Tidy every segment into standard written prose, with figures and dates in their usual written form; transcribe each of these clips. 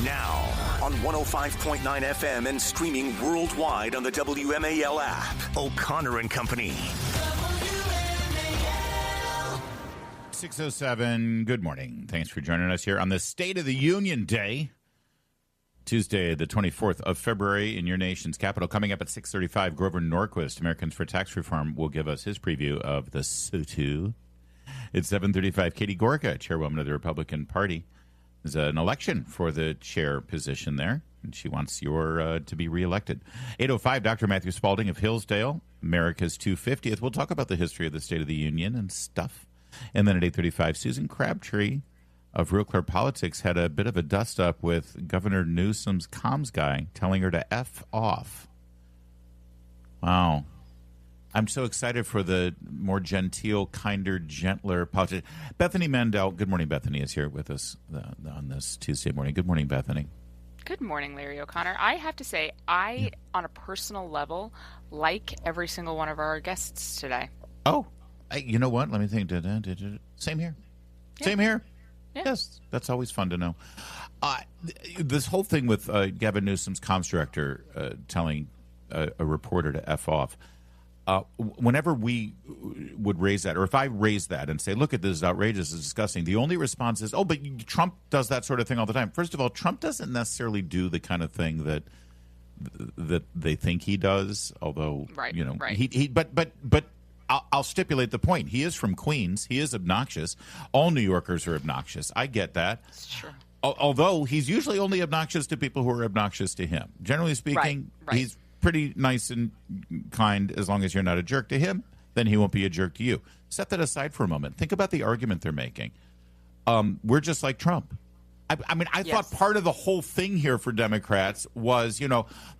Now, on 105.9 FM and streaming worldwide on the WMAL app. O'Connor and Company. 6:07. Good morning. Thanks for joining us here on the State of the Union Day, Tuesday, the 24th of February in your nation's capital. Coming up at 6:35, Grover Norquist, Americans for Tax Reform, will give us his preview of the SOTU. It's 7:35. Katie Gorka, chairwoman of the Republican Party. There's an election for the chair position there, and she wants to be reelected. 8:05, Dr. Matthew Spalding of Hillsdale, America's 250th. We'll talk about the history of the State of the Union and stuff. And then at 8:35, Susan Crabtree of Real Clear Politics had a bit of a dust-up with Governor Newsom's comms guy telling her to F off. Wow. I'm so excited for the more genteel, kinder, gentler politician. Bethany Mandel, good morning, Bethany, is here with us on this Tuesday morning. Good morning, Bethany. Good morning, Larry O'Connor. I have to say, on a personal level, like every single one of our guests today. Oh, you know what? Let me think. Same here. Yeah. Same here. Yeah. Yes, that's always fun to know. This whole thing with Gavin Newsom's comms director telling a reporter to F off, whenever we would raise that, or if I raise that and say, look at this, is outrageous, it's disgusting, the only response is, oh, but Trump does that sort of thing all the time. First of all, Trump doesn't necessarily do the kind of thing that they think he does, although, right. But I'll stipulate the point. He is from Queens. He is obnoxious. All New Yorkers are obnoxious. I get that. It's true. Although he's usually only obnoxious to people who are obnoxious to him. Generally speaking, right. He's pretty nice and kind as long as you're not a jerk to him. Then he won't be a jerk to you. Set that aside for a moment. Think about the argument they're making. We're just like Trump. I thought part of the whole thing here for Democrats was,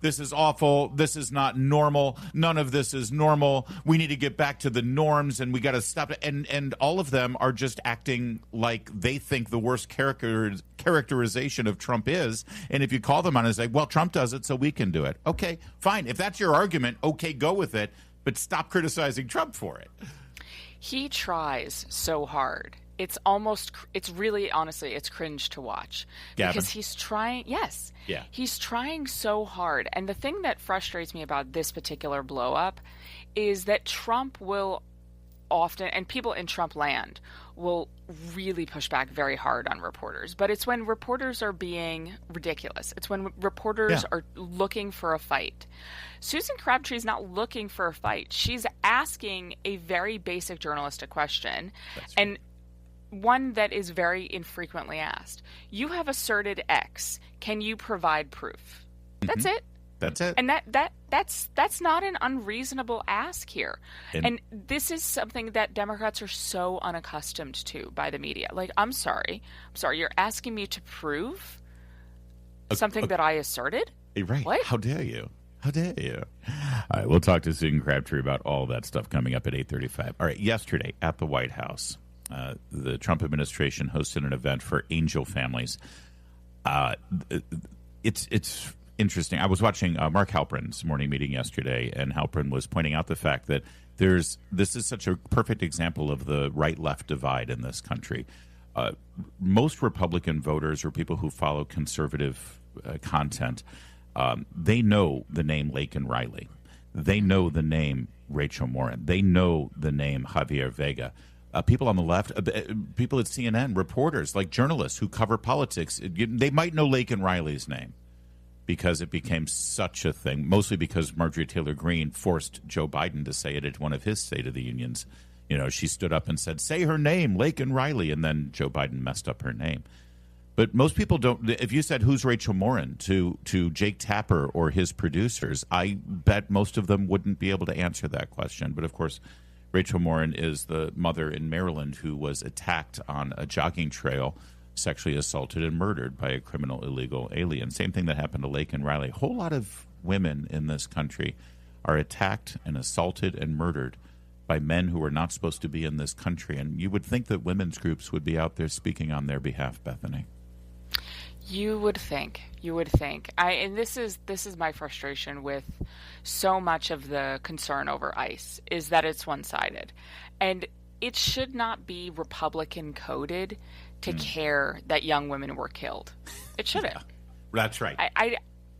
this is awful. This is not normal. None of this is normal. We need to get back to the norms, and we got to stop it. And all of them are just acting like they think the worst characterization of Trump is. And if you call them on it, say, well, Trump does it, so we can do it. Okay, fine. If that's your argument, okay, go with it. But stop criticizing Trump for it. He tries so hard. It's really, honestly, it's cringe to watch. Gavin. Because he's trying, yes. Yeah. He's trying so hard. And the thing that frustrates me about this particular blow up is that Trump will often, and people in Trump land will really push back very hard on reporters. But it's when reporters are being ridiculous. It's when reporters are looking for a fight. Susan Crabtree is not looking for a fight. She's asking a very basic journalistic question. That's right. And one that is very infrequently asked. You have asserted X. Can you provide proof? That's it. That's it. And that's not an unreasonable ask here. And this is something that Democrats are so unaccustomed to by the media. Like, I'm sorry, you're asking me to prove something that I asserted? Right. What? How dare you? How dare you? All right, we'll talk to Susan Crabtree about all that stuff coming up at 8:35. All right, yesterday at the White House, the Trump administration hosted an event for angel families. It's interesting. I was watching Mark Halperin's morning meeting yesterday, and Halperin was pointing out the fact that this is such a perfect example of the right-left divide in this country. Most Republican voters or people who follow conservative content, they know the name Laken Riley. They know the name Rachel Morin. They know the name Javier Vega. People on the left, people at CNN, reporters, like journalists who cover politics, they might know Laken Riley's name because it became such a thing, mostly because Marjorie Taylor Greene forced Joe Biden to say it at one of his State of the Unions. She stood up and said, say her name, Laken Riley, and then Joe Biden messed up her name. But most people don't. If you said, who's Rachel Morin to Jake Tapper or his producers, I bet most of them wouldn't be able to answer that question. But, of course, Rachel Morin is the mother in Maryland who was attacked on a jogging trail, sexually assaulted and murdered by a criminal illegal alien. Same thing that happened to Laken Riley. A whole lot of women in this country are attacked and assaulted and murdered by men who are not supposed to be in this country. And you would think that women's groups would be out there speaking on their behalf, Bethany. You would think. And this is my frustration with so much of the concern over ICE is that it's one-sided. And it should not be Republican coded to care that young women were killed. It shouldn't. That's right.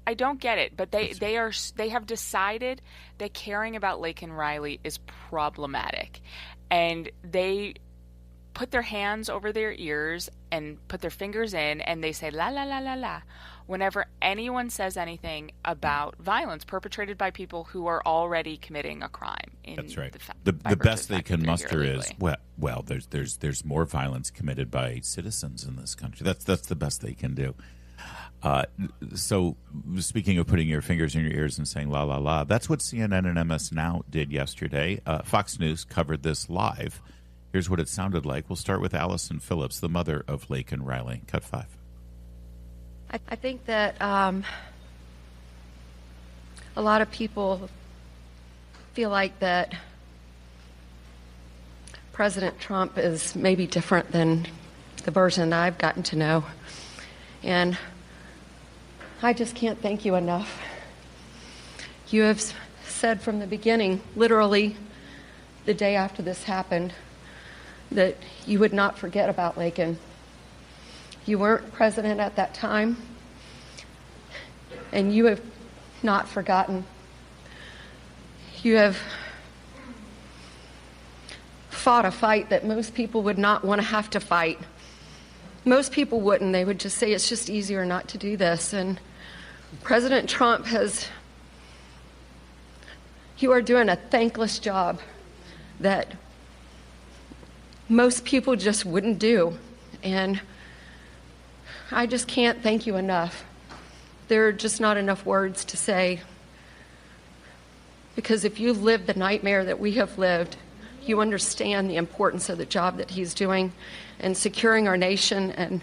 I don't get it, but they have decided that caring about Laken Riley is problematic, and they put their hands over their ears and put their fingers in, and they say la la la la la whenever anyone says anything about violence perpetrated by people who are already committing a crime. That's right. The best they can muster is well. There's more violence committed by citizens in this country. That's the best they can do. So speaking of putting your fingers in your ears and saying la la la, that's what CNN and MS Now did yesterday. Fox News covered this live. Here's what it sounded like. We'll start with Allison Phillips, the mother of Laken Riley. Cut 5. I think that a lot of people feel like that President Trump is maybe different than the version I've gotten to know. And I just can't thank you enough. You have said from the beginning, literally the day after this happened, that you would not forget about Laken. You weren't president at that time, and you have not forgotten. You have fought a fight that most people would not want to have to fight. Most people wouldn't. They would just say it's just easier not to do this. And President Trump you are doing a thankless job that most people just wouldn't do. And I just can't thank you enough. There are just not enough words to say. Because if you lived the nightmare that we have lived, you understand the importance of the job that he's doing and securing our nation and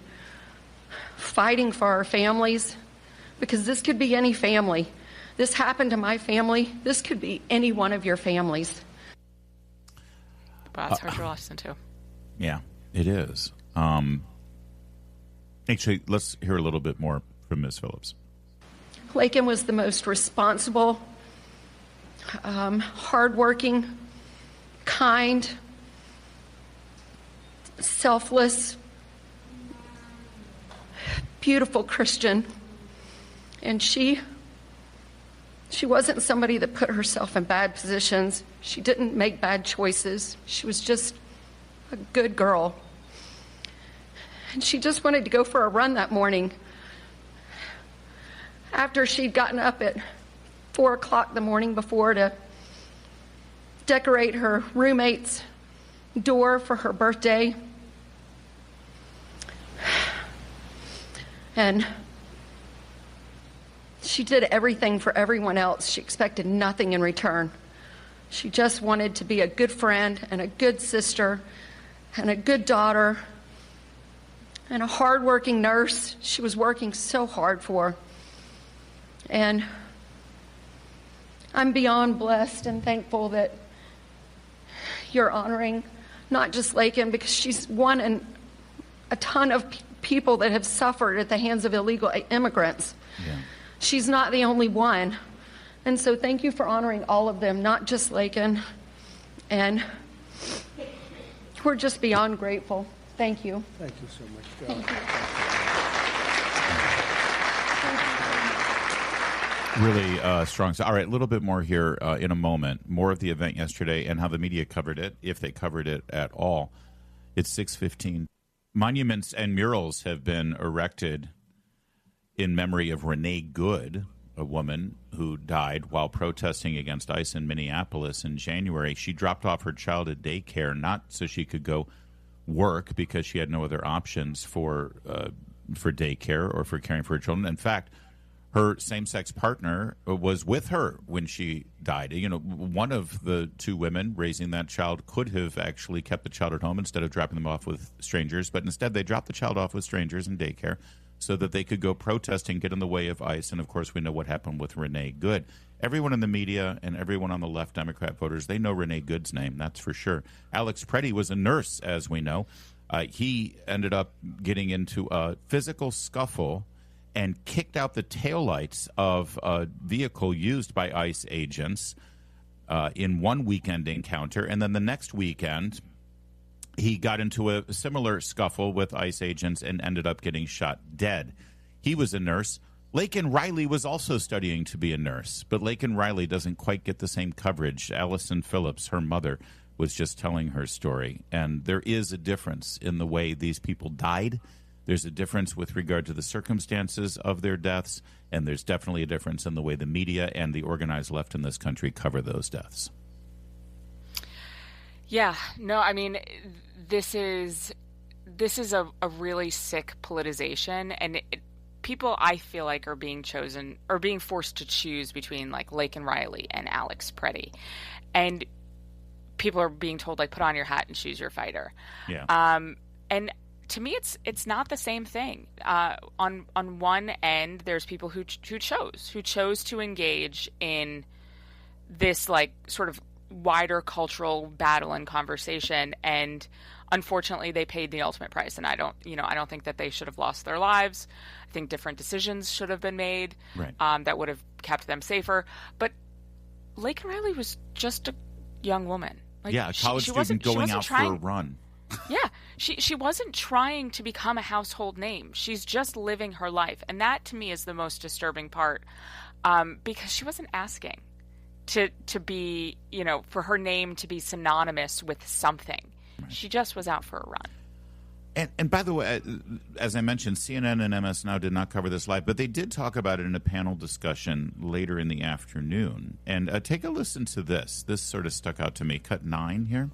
fighting for our families. Because this could be any family. This happened to my family. This could be any one of your families. Wow, that's hard to listen to. Yeah, it is. Actually, let's hear a little bit more from Ms. Phillips. Laken was the most responsible, hardworking, kind, selfless, beautiful Christian. And she wasn't somebody that put herself in bad positions. She didn't make bad choices. She was just a good girl. And she just wanted to go for a run that morning after she'd gotten up at 4 o'clock the morning before to decorate her roommate's door for her birthday. And she did everything for everyone else. She expected nothing in return. She just wanted to be a good friend and a good sister and a good daughter and a hardworking nurse. She was working so hard for. And I'm beyond blessed and thankful that you're honoring not just Laken, because she's one in a ton of people that have suffered at the hands of illegal immigrants. Yeah. She's not the only one. And so thank you for honoring all of them, not just Laken. And we're just beyond grateful. Thank you. Thank you so much, Joe. Thank you. Really strong. So, all right, a little bit more here in a moment. More of the event yesterday and how the media covered it, if they covered it at all. It's 6:15. Monuments and murals have been erected in memory of Renee Good, a woman who died while protesting against ICE in Minneapolis in January. She dropped off her child at daycare, not so she could go work because she had no other options for daycare or for caring for her children. In fact, her same-sex partner was with her when she died. You know, one of the two women raising that child could have actually kept the child at home instead of dropping them off with strangers, but instead they dropped the child off with strangers in daycare so that they could go protest and get in the way of ICE. And, of course, we know what happened with Renee Good. Everyone in the media and everyone on the left, Democrat voters, they know Renee Good's name, that's for sure. Alex Preddy was a nurse, as we know. He ended up getting into a physical scuffle and kicked out the taillights of a vehicle used by ICE agents in one weekend encounter. And then the next weekend, he got into a similar scuffle with ICE agents and ended up getting shot dead. He was a nurse. Laken Riley was also studying to be a nurse, but Laken Riley doesn't quite get the same coverage. Allison Phillips, her mother, was just telling her story. And there is a difference in the way these people died. There's a difference with regard to the circumstances of their deaths, and there's definitely a difference in the way the media and the organized left in this country cover those deaths. Yeah, no, I mean, this is a really sick politicization, and people, I feel like, are being forced to choose between like Laken Riley and Alex Preddy, and people are being told like, put on your hat and choose your fighter. Yeah. And to me, it's not the same thing. On one end, there's people who chose to engage in this like sort of wider cultural battle and conversation, and unfortunately they paid the ultimate price. And I don't think that they should have lost their lives. I think different decisions should have been made, right, that would have kept them safer. But Laken Riley was just a young woman. Like, a college student going out for a run. Yeah, she wasn't trying to become a household name. She's just living her life, and that to me is the most disturbing part, because she wasn't asking to be, for her name to be synonymous with something. Right. She just was out for a run. And by the way, as I mentioned, CNN and MS Now did not cover this live, but they did talk about it in a panel discussion later in the afternoon. And take a listen to this. This sort of stuck out to me. Cut 9 here.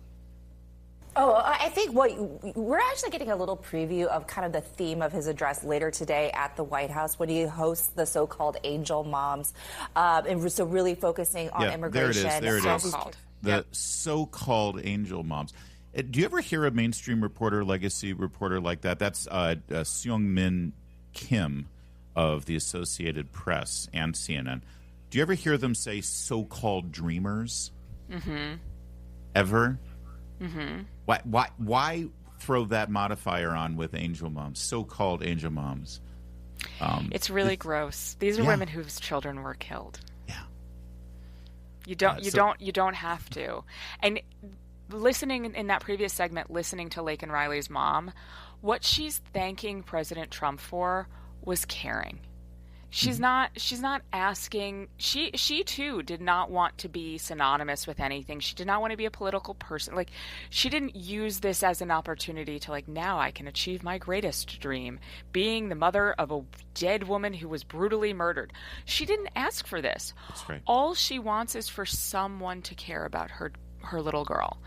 Oh, I think we're actually getting a little preview of kind of the theme of his address later today at the White House when he hosts the so-called angel moms, and so really focusing on immigration. There it is. The so-called angel moms. Do you ever hear a mainstream reporter, legacy reporter like that? That's Seung-Min Kim of the Associated Press and CNN. Do you ever hear them say so-called dreamers? Mm-hmm. Ever? Mm-hmm. Why throw that modifier on with angel moms, so-called angel moms? It's really gross. These are women whose children were killed. Yeah. You don't have to. And listening in that previous segment, listening to Laken Riley's mom, what she's thanking President Trump for was caring. She's not asking. She too did not want to be synonymous with anything. She did not want to be a political person. Like, she didn't use this as an opportunity to like, now I can achieve my greatest dream, being the mother of a dead woman who was brutally murdered. She didn't ask for this. That's right. All she wants is for someone to care about her little girl.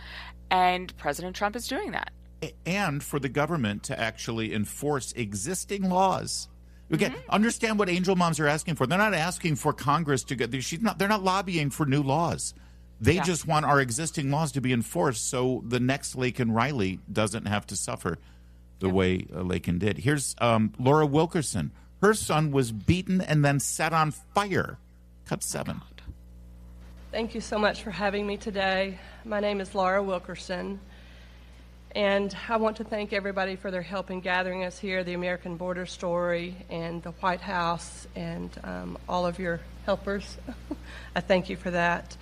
And President Trump is doing that. And for the government to actually enforce existing laws. Okay, understand what angel moms are asking for. They're not asking for Congress to get. They're not lobbying for new laws. They just want our existing laws to be enforced, so the next Laken Riley doesn't have to suffer the way Laken did. Here's Laura Wilkerson. Her son was beaten and then set on fire. Cut 7. Thank you so much for having me today. My name is Laura Wilkerson, and I want to thank everybody for their help in gathering us here, the American Border Story and the White House, and all of your helpers. I thank you for that.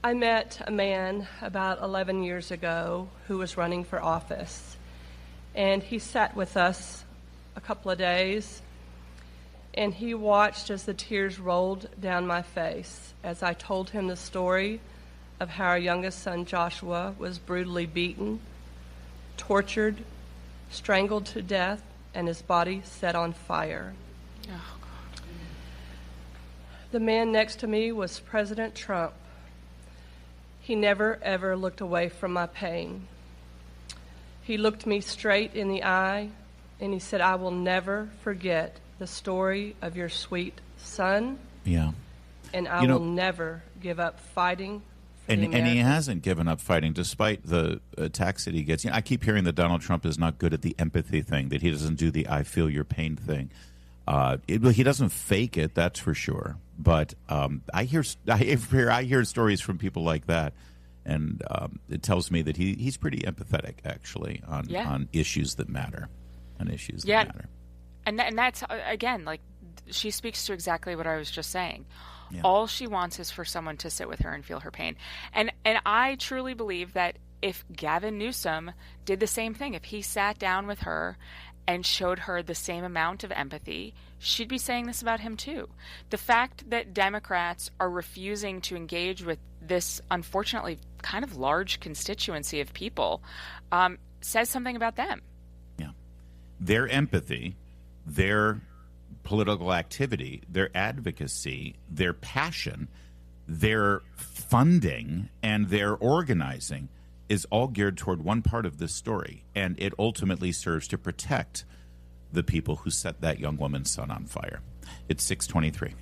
I met a man about 11 years ago who was running for office, and he sat with us a couple of days, and he watched as the tears rolled down my face as I told him the story of how our youngest son Joshua was brutally beaten, tortured, strangled to death, and his body set on fire. Oh, God. The man next to me was President Trump. He never, ever looked away from my pain. He looked me straight in the eye, and he said, "I will never forget the story of your sweet son. Yeah. And I will never give up fighting." And he hasn't given up fighting despite the attacks that he gets. I keep hearing that Donald Trump is not good at the empathy thing, that he doesn't do the I feel your pain thing. He doesn't fake it, that's for sure. But I hear stories from people like that, and it tells me that he's pretty empathetic, actually, on issues that matter. On issues that matter. And that's, again, like, she speaks to exactly what I was just saying. Yeah. All she wants is for someone to sit with her and feel her pain. And I truly believe that if Gavin Newsom did the same thing, if he sat down with her and showed her the same amount of empathy, she'd be saying this about him too. The fact that Democrats are refusing to engage with this, unfortunately, kind of large constituency of people says something about them. Yeah. Their empathy, their political activity, their advocacy, their passion, their funding, and their organizing is all geared toward one part of this story, and it ultimately serves to protect the people who set that young woman's son on fire. It's 6:23.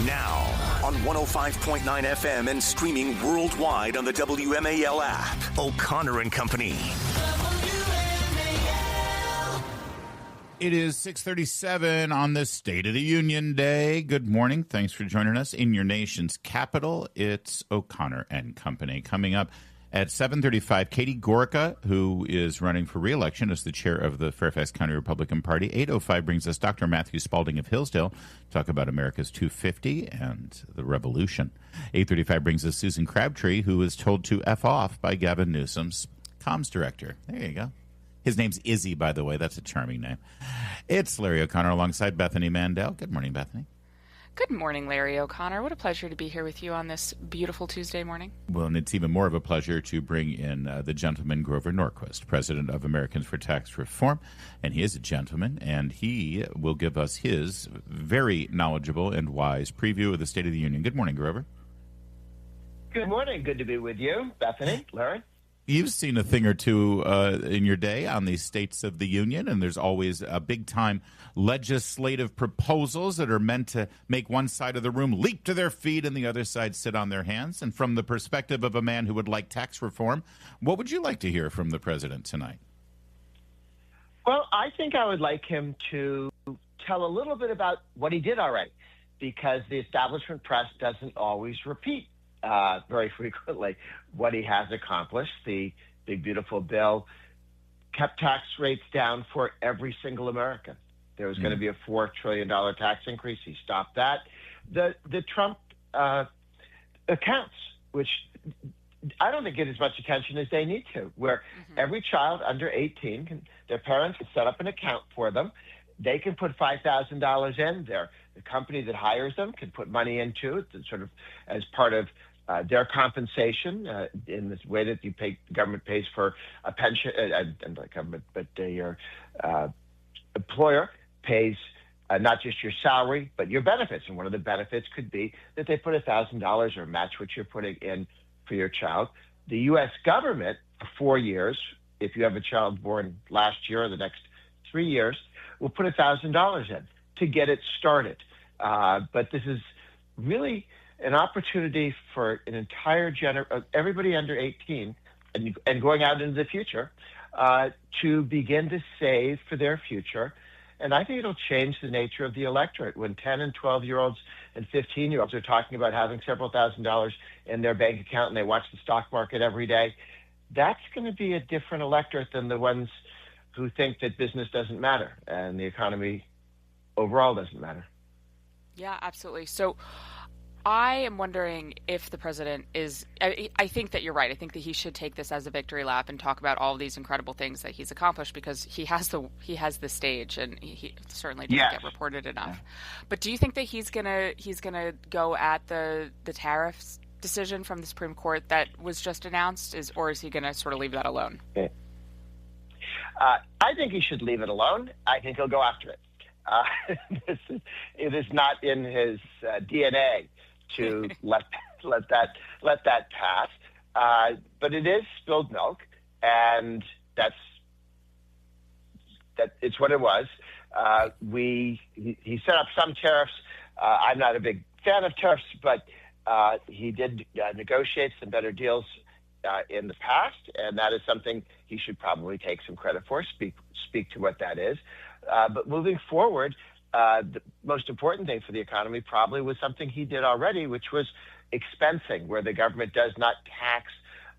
Now on 105.9 FM and streaming worldwide on the WMAL app. O'Connor and Company. It is 6:37 on this State of the Union Day. Good morning. Thanks for joining us in your nation's capital. It's O'Connor and Company. Coming up at 7:35, Katie Gorka, who is running for re-election as the chair of the Fairfax County Republican Party. 8:05 brings us Dr. Matthew Spalding of Hillsdale, talk about America's 250 and the revolution. 8:35 brings us Susan Crabtree, who is told to F off by Gavin Newsom's comms director. There you go. His name's Izzy, by the way. That's a charming name. It's Larry O'Connor alongside Bethany Mandel. Good morning, Bethany. Good morning, Larry O'Connor. What a pleasure to be here with you on this beautiful Tuesday morning. Well, and it's even more of a pleasure to bring in the gentleman, Grover Norquist, president of Americans for Tax Reform. And he is a gentleman, and he will give us his very knowledgeable and wise preview of the State of the Union. Good morning, Grover. Good morning. Good to be with you, Bethany, Larry. You've seen a thing or two in your day on the States of the Union, and there's always big-time legislative proposals that are meant to make one side of the room leap to their feet and the other side sit on their hands. And from the perspective of a man who would like tax reform, what would you like to hear from the president tonight? Well, I think I would like him to tell a little bit about what he did already, because the establishment press doesn't always repeat very frequently what he has accomplished. The big, beautiful bill kept tax rates down for every single American. There was going to be a $4 trillion tax increase. He stopped that. The Trump accounts, which I don't think get as much attention as they need to, where every child under 18, their parents can set up an account for them. They can put $5,000 in there. The company that hires them can put money into it, sort of as part of their compensation in this way that the government pays for a pension, and the government, but your employer pays not just your salary, but your benefits. And one of the benefits could be that they put $1,000 or match what you're putting in for your child. The U.S. government, for 4 years, if you have a child born last year or the next 3 years, will put $1,000 in to get it started. But this is really an opportunity for an entire everybody under 18 and going out into the future to begin to save for their future. And I think it'll change the nature of the electorate. When 10 and 12-year-olds and 15-year-olds are talking about having several $1,000s in their bank account and they watch the stock market every day, that's going to be a different electorate than the ones who think that business doesn't matter and the economy overall doesn't matter. Yeah, absolutely. So I am wondering if the president is, I think that you're right. I think that he should take this as a victory lap and talk about all of these incredible things that he's accomplished, because he has the stage, and he certainly doesn't get reported enough. Yeah. But do you think that he's gonna go at the tariffs decision from the Supreme Court that was just announced, or is he gonna sort of leave that alone? Okay. I think he should leave it alone. I think he'll go after it. It is not in his DNA to let that pass. But it is spilled milk, and it's what it was. He set up some tariffs. I'm not a big fan of tariffs, but he did negotiate some better deals in the past, and that is something he should probably take some credit for. Speak to what that is. But moving forward, the most important thing for the economy probably was something he did already, which was expensing, where the government does not tax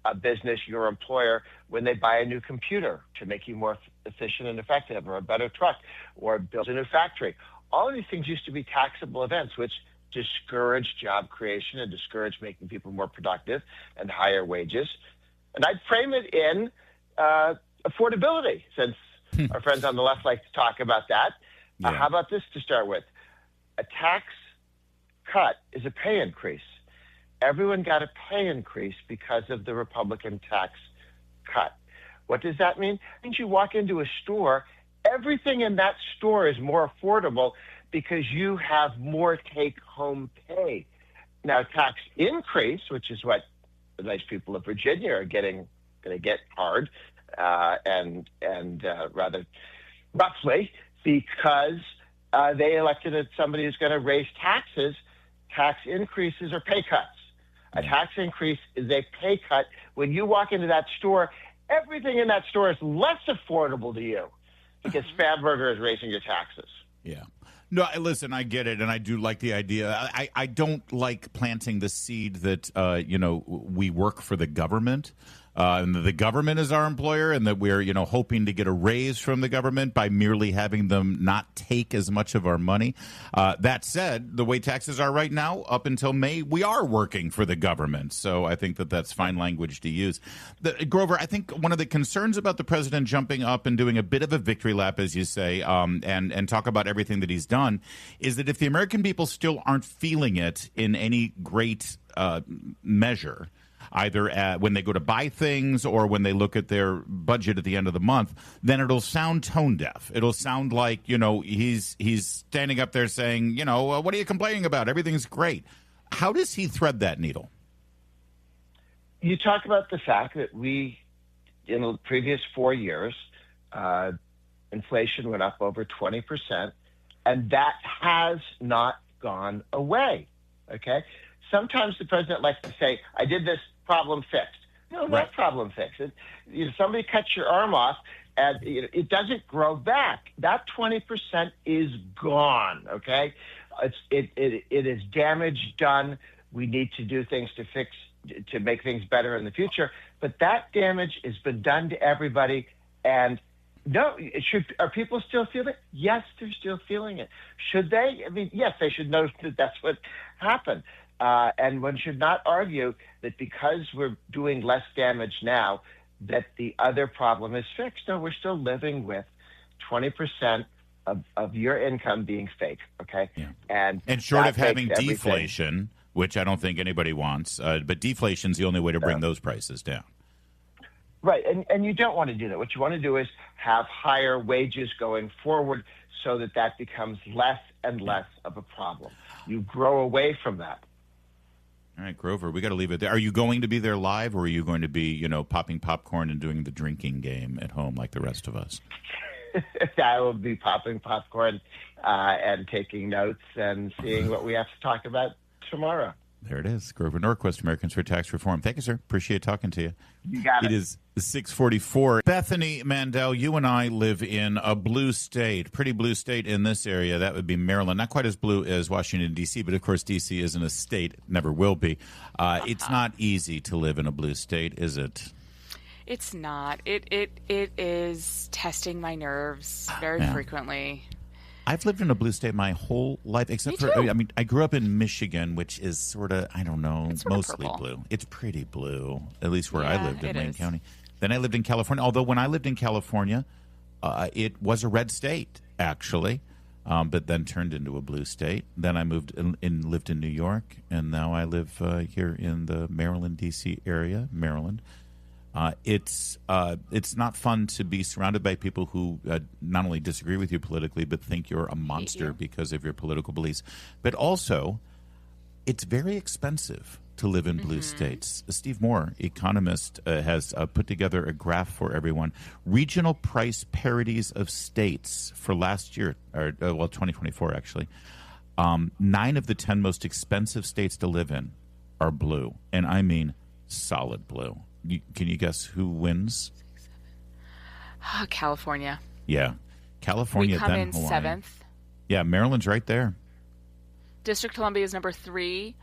a business, your employer, when they buy a new computer to make you more efficient and effective, or a better truck, or build a new factory. All of these things used to be taxable events, which discourage job creation and discourage making people more productive and higher wages. And I'd frame it in affordability, since Our friends on the left like to talk about that. Yeah. How about this to start with? A tax cut is a pay increase. Everyone got a pay increase because of the Republican tax cut. What does that mean? It means you walk into a store, everything in that store is more affordable because you have more take-home pay. Now, tax increase, which is what the nice people of Virginia are going to get hard and rather roughly, because they elected somebody who's going to raise taxes. Tax increases are pay cuts. A tax increase is a pay cut. When you walk into that store, everything in that store is less affordable to you because Fatburger is raising your taxes. Yeah. No, listen, I get it, and I do like the idea. I don't like planting the seed that, we work for the government. And the government is our employer, and that we're, hoping to get a raise from the government by merely having them not take as much of our money. That said, the way taxes are right now, up until May, we are working for the government. So I think that that's fine language to use. Grover, I think one of the concerns about the president jumping up and doing a bit of a victory lap, as you say, and talk about everything that he's done, is that if the American people still aren't feeling it in any great measure, either when they go to buy things or when they look at their budget at the end of the month, then it'll sound tone deaf. It'll sound like, he's standing up there saying, what are you complaining about? Everything's great. How does he thread that needle? You talk about the fact that in the previous 4 years, inflation went up over 20%, and that has not gone away. Okay? Sometimes the president likes to say, I did this, problem fixed. No, not problem fixed. Somebody cuts your arm off, and it doesn't grow back. That 20% is gone, okay? It is damage done. We need to do things to make things better in the future. But that damage has been done to everybody, and no, are people still feeling it? Yes, they're still feeling it. Should they? I mean, yes, they should know that that's what happened. And one should not argue that because we're doing less damage now, that the other problem is fixed. No, we're still living with 20% of your income being fake, okay? Yeah. And short of having deflation, which I don't think anybody wants, but deflation is the only way to bring those prices down. Right, and you don't want to do that. What you want to do is have higher wages going forward so that becomes less and less of a problem. You grow away from that. All right, Grover, we got to leave it there. Are you going to be there live, or are you going to be, popping popcorn and doing the drinking game at home like the rest of us? I will be popping popcorn and taking notes and seeing what we have to talk about tomorrow. There it is. Grover Norquist, Americans for Tax Reform. Thank you, sir. Appreciate talking to you. You got it. It is 6:44. Bethany, Mandel, you and I live in a blue state, pretty blue state in this area. That would be Maryland. Not quite as blue as Washington, D.C., but of course D.C. isn't a state. It never will be. It's not easy to live in a blue state, is it? It's not. It is testing my nerves very frequently. I've lived in a blue state my whole life, except for, I grew up in Michigan, which is sort of, I don't know, mostly blue. It's pretty blue, at least where I lived in Wayne County. Then I lived in California, although when I lived in California, it was a red state, actually, but then turned into a blue state. Then I moved and lived in New York, and now I live here in the Maryland, D.C. area, Maryland. It's not fun to be surrounded by people who not only disagree with you politically, but think you're a monster because of your political beliefs. But also, it's very expensive to live in blue states. Steve Moore, economist, has put together a graph for everyone. Regional price parities of states for last year, 2024 actually. 9 of the 10 most expensive states to live in are blue, and I mean solid blue. Can you guess who wins? California. Yeah. California, we come then in Hawaii. 7th. Yeah, Maryland's right there. District of Columbia is number 3.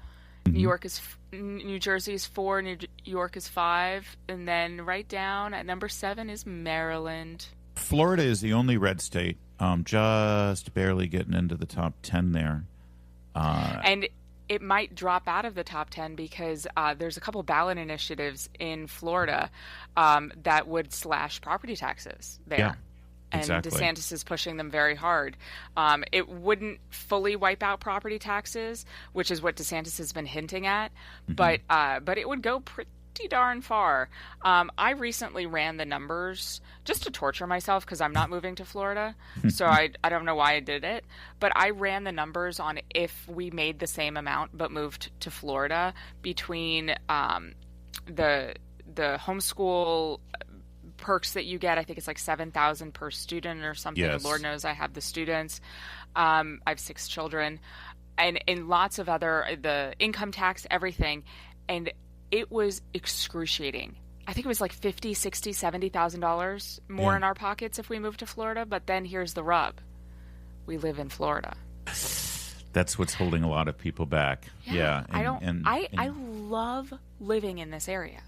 New Jersey is 4. New York is 5. And then right down at number 7 is Maryland. Florida is the only red state, just barely getting into the top 10 there. And it might drop out of the top 10 because there's a couple ballot initiatives in Florida that would slash property taxes there. And exactly. DeSantis is pushing them very hard. It wouldn't fully wipe out property taxes, which is what DeSantis has been hinting at, but it would go pretty darn far. I recently ran the numbers just to torture myself because I'm not moving to Florida, so I don't know why I did it, but I ran the numbers on if we made the same amount but moved to Florida between the homeschool perks that you get. I think it's like $7,000 per student or something. Yes. Lord knows I have the students. I have 6 children, and lots of other, the income tax, everything, and it was excruciating. I think it was like $50,000, $60,000, $70,000 more in our pockets if we moved to Florida. But then here's the rub: we live in Florida. That's what's holding a lot of people back. Yeah, I love living in this area.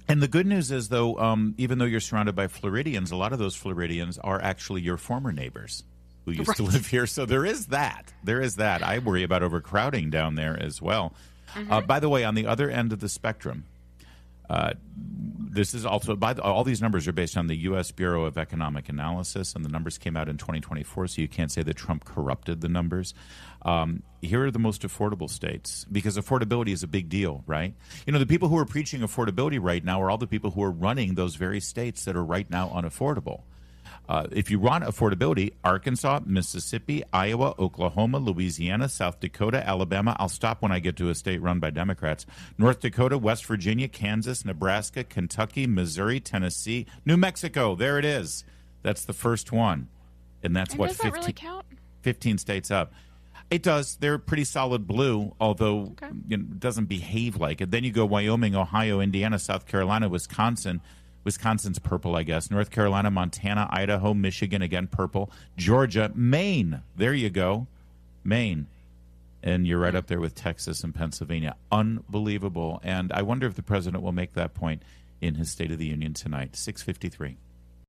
And the good news is, though, even though you're surrounded by Floridians, a lot of those Floridians are actually your former neighbors who used to live here. So there is that. I worry about overcrowding down there as well. By the way, on the other end of the spectrum, this is also, all these numbers are based on the U.S. Bureau of Economic Analysis, and the numbers came out in 2024, so you can't say that Trump corrupted the numbers. Here are the most affordable states, because affordability is a big deal, right? You know, the people who are preaching affordability right now are all the people who are running those very states that are right now unaffordable. If you want affordability, Arkansas, Mississippi, Iowa, Oklahoma, Louisiana, South Dakota, Alabama. I'll stop when I get to a state run by Democrats. North Dakota, West Virginia, Kansas, Nebraska, Kentucky, Missouri, Tennessee, New Mexico. There it is. That's the first one. And that's what, does that really count? 15 states up. It does. They're pretty solid blue, although it doesn't behave like it. Then you go Wyoming, Ohio, Indiana, South Carolina, Wisconsin. Wisconsin's purple, I guess. North Carolina, Montana, Idaho, Michigan, again purple. Georgia, Maine. There you go. Maine. And you're right up there with Texas and Pennsylvania. Unbelievable. And I wonder if the president will make that point in his State of the Union tonight. 6:53.